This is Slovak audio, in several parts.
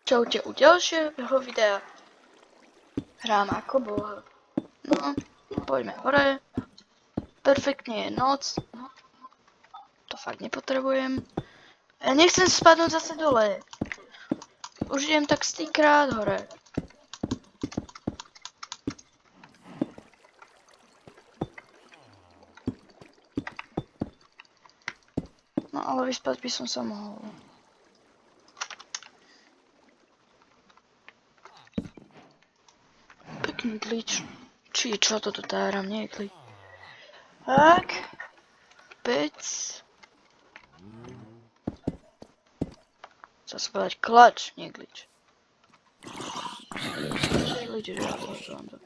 Čaute u ďalšieho videa. Hrám ako boh. No, poďme hore. Perfektne je noc. No, to fakt nepotrebujem. Ja nechcem spadnúť zase dole. Už idem tak 100-krát hore. No ale vyspať by som sa mohol. Pekný glitch. Či čo to tu táram, nie je glitch. Tak. Pec. Chcem sa povedať klač, nie glitch. Glitch, že ja to vám to.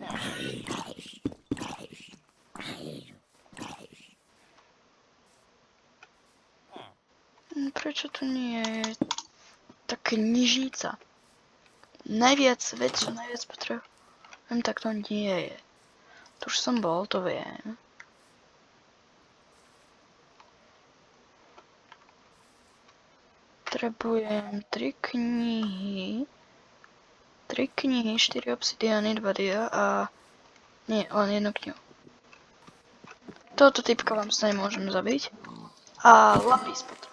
Prečo tu nie je také knižnica? Najviac vec, čo najviac potrebujem, tak to nie je. Tu už som bol, to viem. Potrebujem 3 knihy. 3 knihy, 4 obsidiany, 2 dia a... Nie, len jednu knihu. Tohoto typka vám sa nemôžem zabiť. A lapis potrebujem.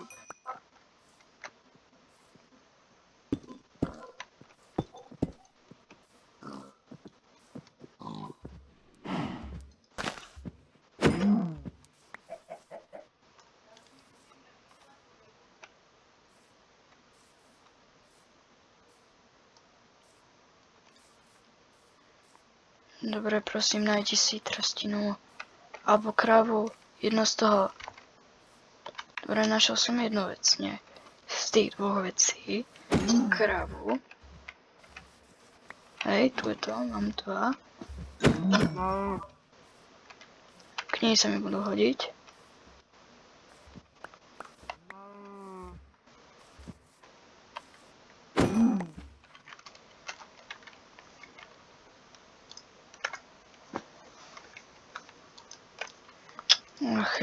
Dobre, prosím, nájdi si trstinu alebo kravu, jedno z toho. Dobre, našiel som jednu vec, nie. Z tých dvoch vecí. Kravu. Hej, tu je to, mám 2. Knihy sa mi budú hodiť. Ach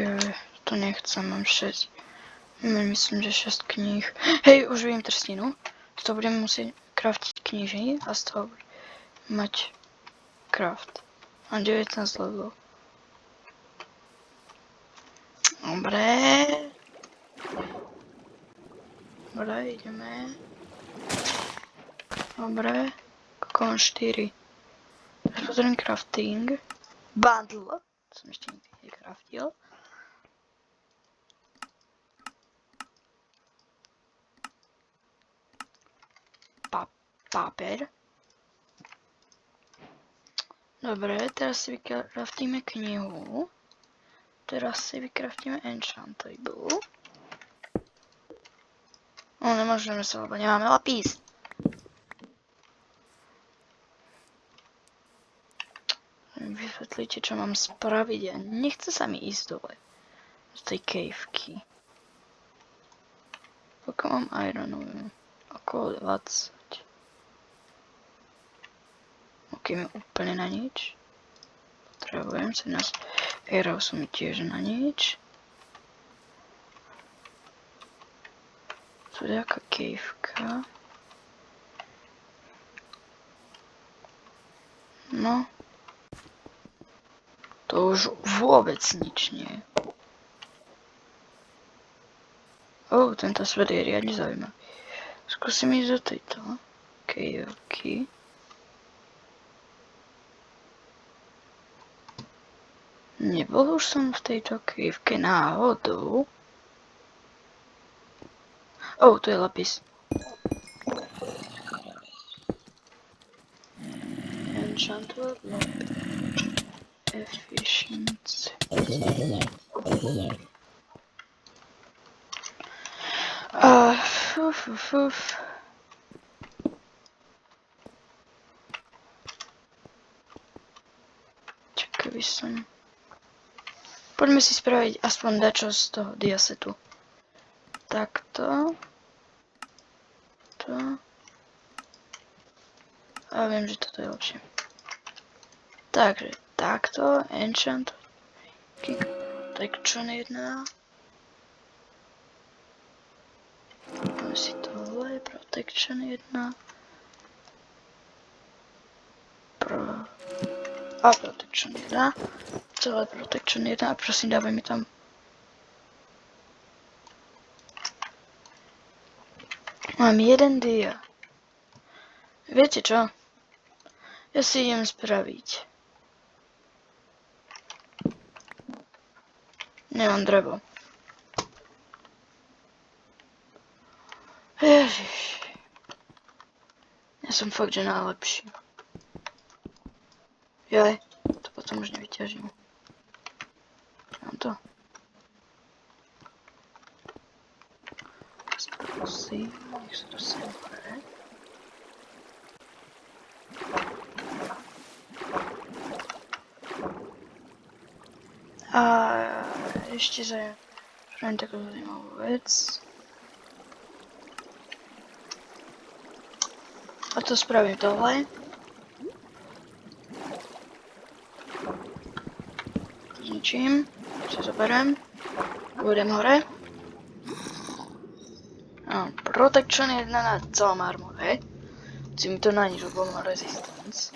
to nechcem, mám 6. Myslím, že 6 kníh. Hej, už viem trstinu. Z toho budem musieť craftiť knihy a z toho mať craft. Mám 19 levelov. Dobre. Dobre, ideme. Dobre. Kokon 4. Teraz potrebujem crafting. Bundle. To som ešte nikdy necraftil. Paper. Dobre, teraz si vykraftíme knihu. Teraz si vykraftíme enchantable. No, nemôžeme sa, lebo nemáme lapis. Vysvetlíte, čo mám spraviť. Ja nechce sa mi ísť dole. Z tej caveky. Pokiaľ mám ironu. Okolo 20. Ok, mi úplne na nič. Potrebujem 17. Arrow sú mi tiež na nič. Tu je nejaká caveka. No. To už vôbec nič nie je. Tento svet je riadne zaujímavý. Skúsim ísť do tejto caveky. Nebol už som v tejto caveke náhodou. Tu je lapis. Enchantable efficiency. Čakaj by som... Poďme si spraviť aspoň dačo z toho diasetu. Takto. To. A viem, že toto je lepšie. Takže takto. Enchant. Protection 1. Poďme si tohle. Protection 1. A Protection 1. Celé Protection 1 a prosím dávaj mi tam. Mám jeden dia. Viete čo? Ja si idem spraviť. Nemám drevo. Ježiš. Ja som fakt, že najlepší. Jaj, to potom už nevyťažím. Mám to. Prosím, nech sa dostanem hore. A ešte spravím takú zaujímavú vec. A to spravím tohle. Zničím. Si zoberiem. Pôjdem hore. Protection 1 na celom armore. Si mi to na nič, lebo mám resistance.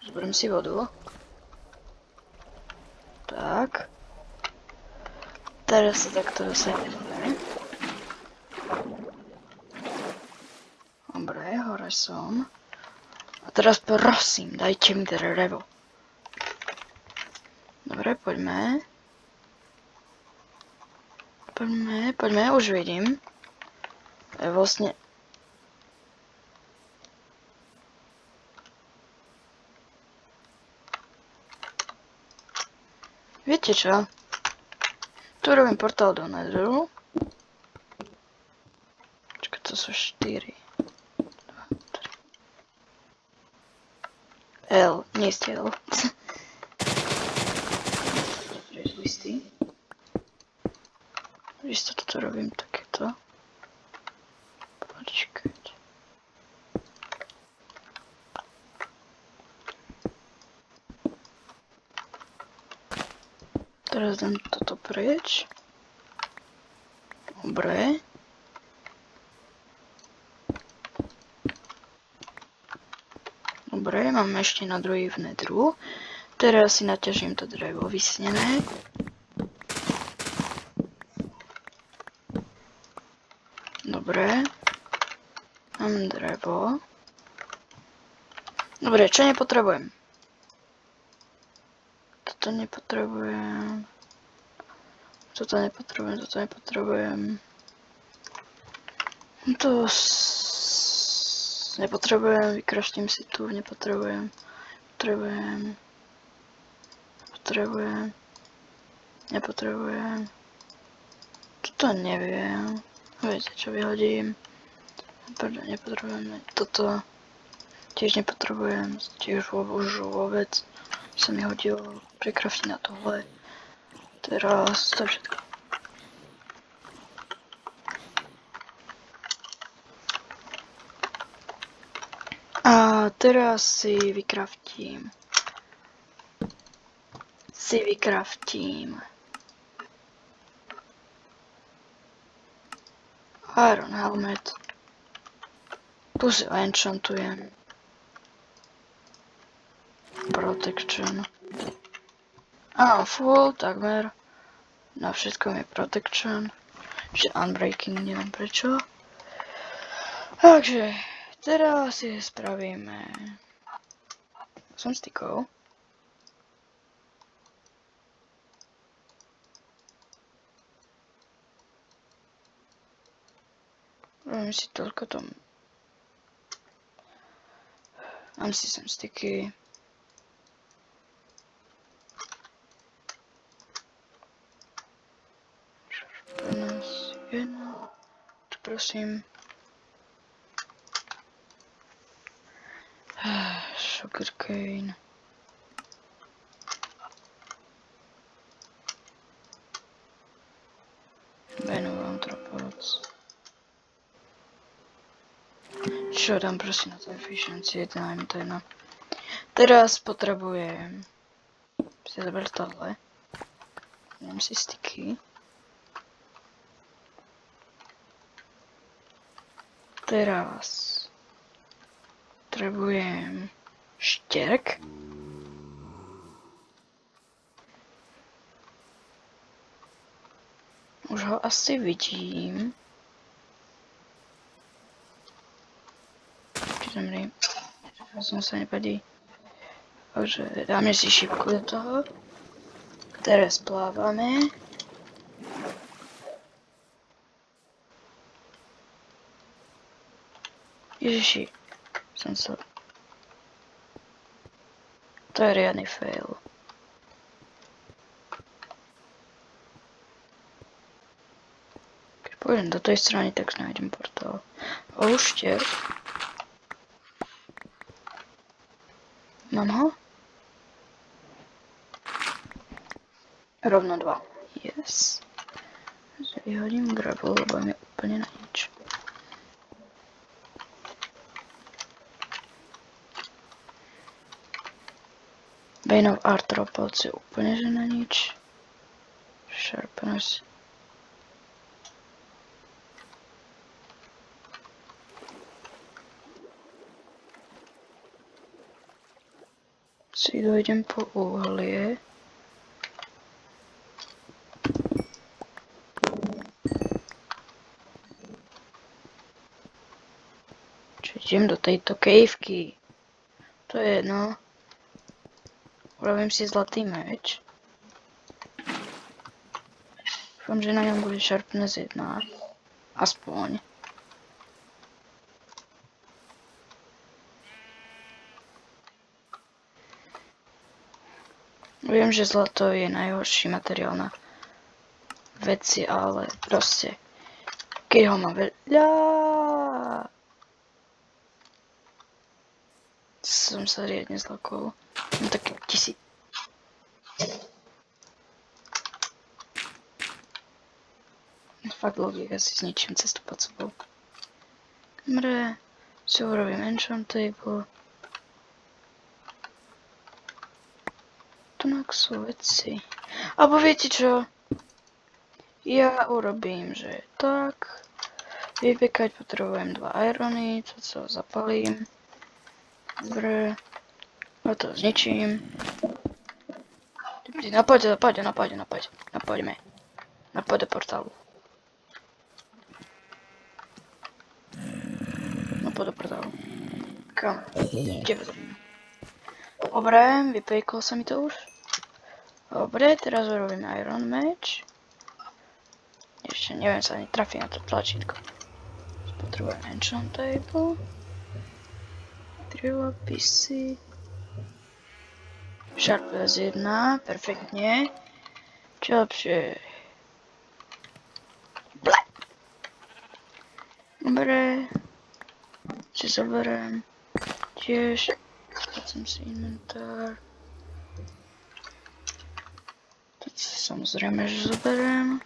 Zoberiem si vodu. Tak. Teraz sa takto dosadne hore. Dobre, hore som. A teraz prosím, dajte mi drevo. Dobre, poďme. Poďme, už vidím. Vlastne... Viete čo? Tu robím portál do Netheru. Čakaj, to sú 4. 2, 3. L, nie ste L. Isto toto robím takéto. Počkať. Teraz dám toto preč. Dobre. Dobre, máme ešte na druhý v Netheru. Teraz si naťažím to drevo vysnené. Dobre. Mám drevo. Dobre, čo nepotrebujem? Toto nepotrebujem. Toto nepotrebujem. To nepotrebujem, vykraštím si tu, nepotrebujem. Nepotrebujem. Toto neviem. Viete, čo vyhodím. Nepotrebujem toto. Tiež nepotrebujem. Tiež už vôbec. Sa mi hodilo prekraftiť na tohle. Teraz to všetko. A teraz si vykraftím. Iron helmet. Tu si enchantujem. Protection. Full, takmer. Na všetkom je protection. Čiže unbreaking, neviem prečo. Takže, teraz si spravíme som stikov. Robím si toľko tom. Mám si sem stiky. Tu prosím. Sugarcane. Venom anthropods. Čo dám prosím na to efficiency 1, aj mi to jedno. Teraz potrebujem si zobrať tohle. Dám si stiky. Potrebujem šterk. Už ho asi vidím. Či zamriem. Som sa nepadí. Takže dáme si šipku do toho. Teraz plávame. Ježiši. Som sa... To je riadny fail. Keď pôjdem do tej strany, tak nájdem portál. Oh, štier. Mám ho? Rovno 2. Yes. Vyhodím gravel, lebo mi úplne na nič. Bane of Arthropods je úplne že na nič. Sharpness. Si dojdem po uhlie. Čiže idem do tejto caveky. To je jedno. Urobím si zlatý meč. Dúfam, že na ňom bude Sharpness 1. Aspoň. Viem, že zlato je najhorší materiál na veci, ale proste. Keď ho má veľa... Som sa riadne zlakol. Mám také 1000. Fakt logika si zničím cestu pod sebou. Dobre, si urobím enchant table. Tu sú veci. Alebo viete čo? Ja urobím, že tak. Vypekať potrebujem 2 irony, to co zapalím. Dobre. A to zničím. Napoďme. Napoď do portálu. Napoď do portálu. Kam? Kde vedem? Dobre, vypejklo sa mi to už. Dobre, teraz urobím Iron Match. Ešte neviem sa ani trafiť na to tlačítko. Potrebujem enchant table. 3 lapisy. Sharpness 1, perfektne. Čo lepšie? Ble! Dobre. Si zoberiem. Tiež. Vracím si inventár. Teď si samozrejme, že zoberiem.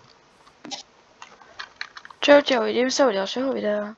Čaute, uvidím sa u ďalšieho videa.